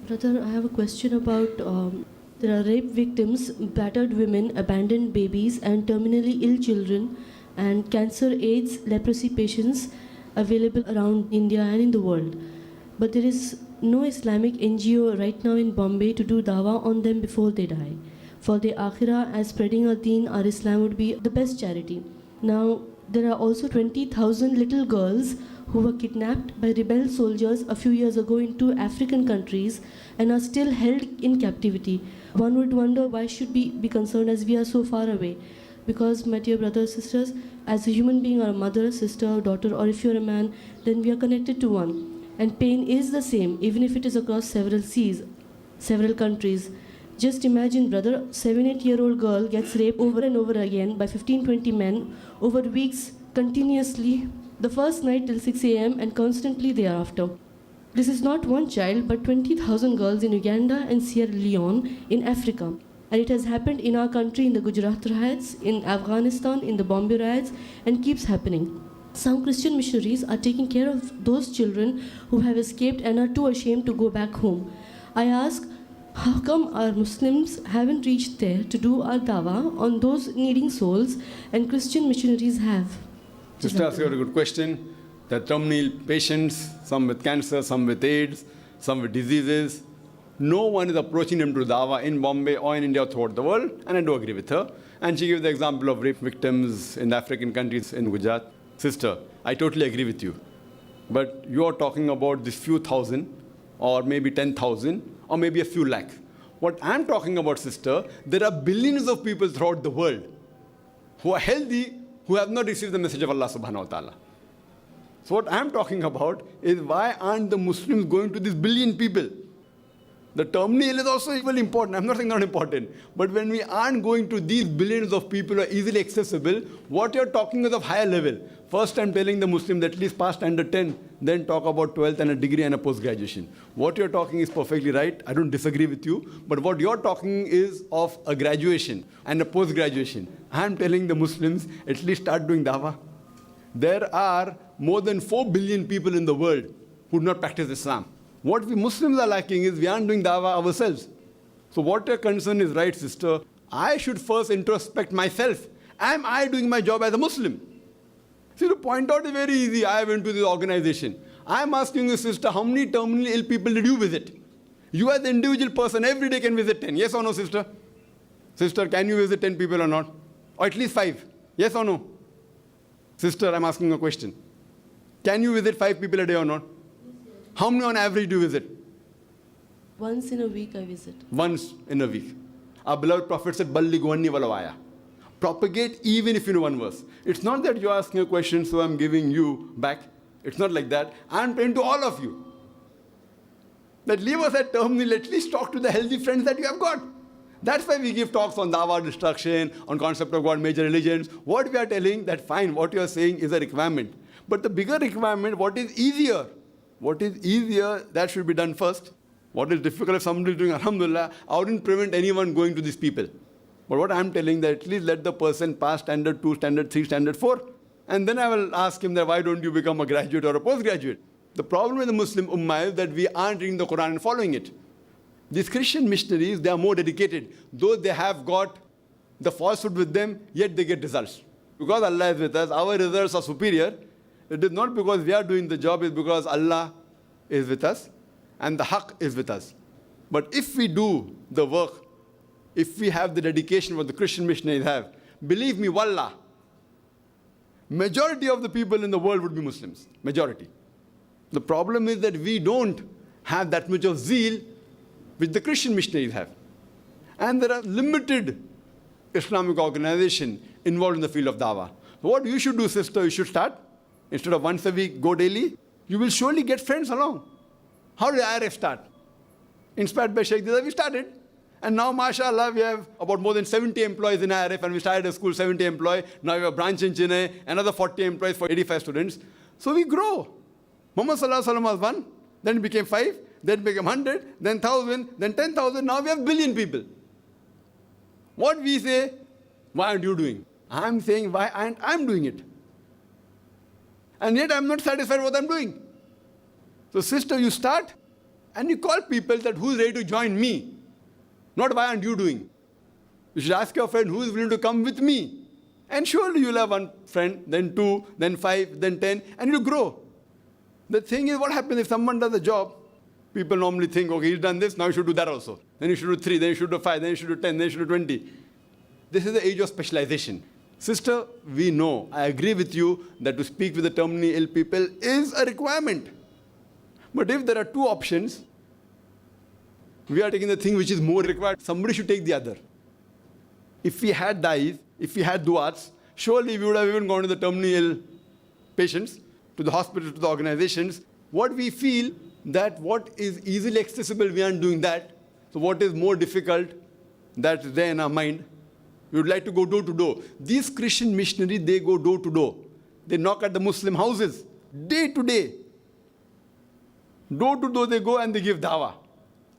Brother, I have a question about there are rape victims, battered women, abandoned babies, and terminally ill children, and cancer, AIDS, leprosy patients available around India and in the world. But there is no Islamic NGO right now in Bombay to do dawah on them before they die. For the akhirah, as spreading our deen, our Islam would be the best charity. Now, there are also 20,000 little girls who were kidnapped by rebel soldiers a few years ago in 2 African countries and are still held in captivity. One would wonder why should we be concerned as we are so far away? Because, my dear brothers, sisters, as a human being or a mother, sister, daughter, or if you're a man, then we are connected to one. And pain is the same, even if it is across several seas, several countries. Just imagine, brother, 7-8-year-old girl gets raped over and over again by 15-20 men over weeks continuously, the first night till 6 a.m. and constantly thereafter. This is not one child, but 20,000 girls in Uganda and Sierra Leone in Africa. And it has happened in our country, in the Gujarat riots, in Afghanistan, in the Bombay riots, and keeps happening. Some Christian missionaries are taking care of those children who have escaped and are too ashamed to go back home. I ask, how come our Muslims haven't reached there to do our dawah on those needing souls and Christian missionaries have? Sister asked you a good question. The terminal patients, some with cancer, some with AIDS, some with diseases. No one is approaching them to dawah in Bombay or in India or throughout the world, and I do agree with her. And she gave the example of rape victims in the African countries in Gujarat. Sister, I totally agree with you. But you are talking about this few thousand, or maybe 10,000, or maybe a few lakh. What I'm talking about, sister, there are billions of people throughout the world who are healthy, who have not received the message of Allah subhanahu wa ta'ala. So what I'm talking about is why aren't the Muslims going to these billion people? The terminal is also equally important. I'm not saying not important. But when we aren't going to these billions of people who are easily accessible, what you're talking is of higher level. First, I'm telling the Muslims at least pass standard 10, then talk about 12th and a degree and a post-graduation. What you're talking is perfectly right. I don't disagree with you. But what you're talking is of a graduation and a post-graduation. I'm telling the Muslims at least start doing dawah. There are more than 4 billion people in the world who do not practice Islam. What we Muslims are lacking is we aren't doing dawah ourselves. So what your concern is right, sister. I should first introspect myself. Am I doing my job as a Muslim? See, to point out is very easy. I went to this organization. I'm asking you, sister, how many terminally ill people did you visit? You as an individual person every day can visit 10. Yes or no, sister? Sister, can you visit 10 people or not? Or at least 5. Yes or no? Sister, I'm asking a question. Can you visit 5 people a day or not? How many on average do you visit? Once in a week I visit. Once in a week. Our beloved Prophet said, Ballighu anni walau aya. Propagate even if you know one verse. It's not that you're asking a question, so I'm giving you back. It's not like that. I'm praying to all of you. That leave us at terminal, at least talk to the healthy friends that you have got. That's why we give talks on dawah, destruction, on concept of God, major religions. What we are telling, that fine, what you are saying is a requirement. But the bigger requirement, what is easier? What is easier, that should be done first. What is difficult if somebody is doing, alhamdulillah, I wouldn't prevent anyone going to these people. But what I'm telling that at least let the person pass standard 2, standard 3, standard 4. And then I will ask him that why don't you become a graduate or a postgraduate? The problem with the Muslim Ummah is that we aren't reading the Quran and following it. These Christian missionaries, they are more dedicated. Though they have got the falsehood with them, yet they get results. Because Allah is with us, our results are superior. It is not because we are doing the job, it's because Allah is with us and the haqq is with us. But if we do the work, if we have the dedication what the Christian missionaries have, believe me, wallah, majority of the people in the world would be Muslims. Majority. The problem is that we don't have that much of zeal which the Christian missionaries have. And there are limited Islamic organizations involved in the field of dawah. So what you should do, sister, you should start. Instead of once a week, go daily. You will surely get friends along. How did IRF start? Inspired by Sheikh Dida, we started. And now, mashallah, we have about more than 70 employees in IRF, and we started a school, 70 employees. Now we have a branch in Chennai, another 40 employees for 85 students. So we grow. Muhammad Sallallahu Alaihi Wasallam was 1, then it became 5, then it became 100, then 1,000, then 10,000. Now we have billion people. What we say, why aren't you doing? I'm saying, why aren't I doing it? And yet I'm not satisfied with what I'm doing. So sister, you start, And you call people that who's ready to join me, not why aren't you doing. You should ask your friend who's willing to come with me. And surely you'll have one friend, then two, then five, then 10, and you'll grow. The thing is, what happens if someone does a job? People normally think, okay, he's done this, now you should do that also. Then you should do 3, then you should do 5, then you should do 10, then you should do 20. This is the age of specialization. Sister, we know, I agree with you that to speak with the terminally ill people is a requirement. But if there are two options, we are taking the thing which is more required. Somebody should take the other. If we had dais, if we had du'ats, surely we would have even gone to the terminally ill patients, to the hospitals, to the organizations. What we feel that what is easily accessible, we aren't doing that. So what is more difficult, that's there in our mind. We would like to go door to door. These Christian missionaries, they go door to door. They knock at the Muslim houses, day to day. Door to door they go and they give dawah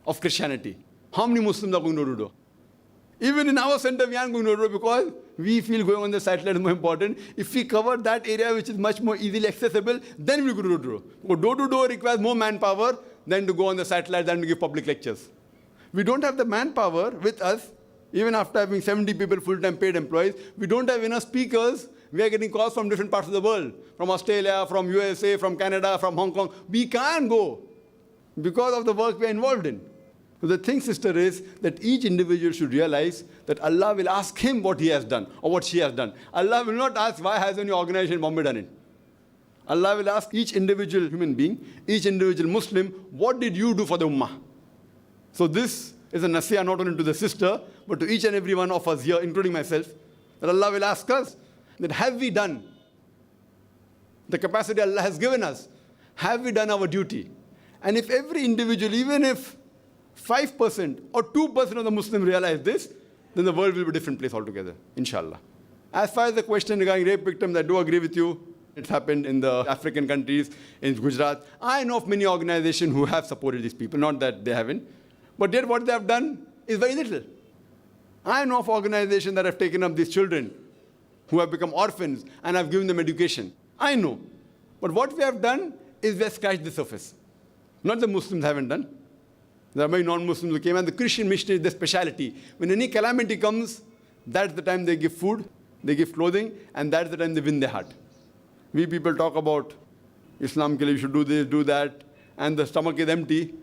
of Christianity. How many Muslims are going door to door? Even in our center, we aren't going door to door because we feel going on the satellite is more important. If we cover that area which is much more easily accessible, then we go door to door. Because door to door requires more manpower than to go on the satellite than to give public lectures. We don't have the manpower with us, even after having 70 people full-time paid employees. We don't have enough speakers. We are getting calls from different parts of the world, from Australia, from USA, from Canada, from Hong Kong. We can't go because of the work we are involved in. So the thing, sister, is that each individual should realize that Allah will ask him what he has done or what she has done. Allah will not ask, why hasn't your organization in Bombay done it? Allah will ask each individual human being, each individual Muslim, what did you do for the ummah? So this is a nasihah not only to the sister, but to each and every one of us here, including myself, that Allah will ask us, that have we done the capacity Allah has given us? Have we done our duty? And if every individual, even if 5% or 2% of the Muslims realize this, then the world will be a different place altogether, inshallah. As far as the question regarding rape victims, I do agree with you. It's happened in the African countries, in Gujarat. I know of many organizations who have supported these people, not that they haven't. But yet what they have done is very little. I know of organizations that have taken up these children who have become orphans and have given them education. I know. But what we have done is we have scratched the surface. Not the Muslims haven't done. There are many non-Muslims who came, and the Christian missionary is their speciality. When any calamity comes, that's the time they give food, they give clothing, and that's the time they win their heart. We people talk about Islam, you should do this, do that, and the stomach is empty.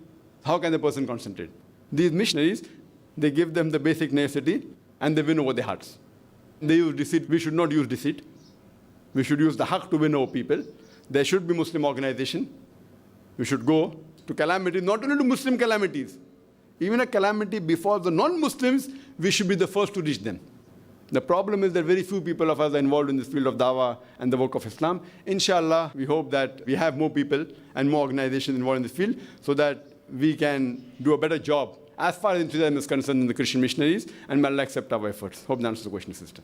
How can the person concentrate? These missionaries, they give them the basic necessity, and they win over their hearts. They use deceit. We should not use deceit. We should use the haqq to win over people. There should be Muslim organization. We should go to calamities, not only to Muslim calamities. Even a calamity before the non-Muslims, we should be the first to reach them. The problem is that very few people of us are involved in this field of dawah and the work of Islam. Inshallah, we hope that we have more people and more organizations involved in this field so that we can do a better job as far as Islam is concerned in the Christian missionaries, and may Allah accept our efforts. Hope that answers the question, sister.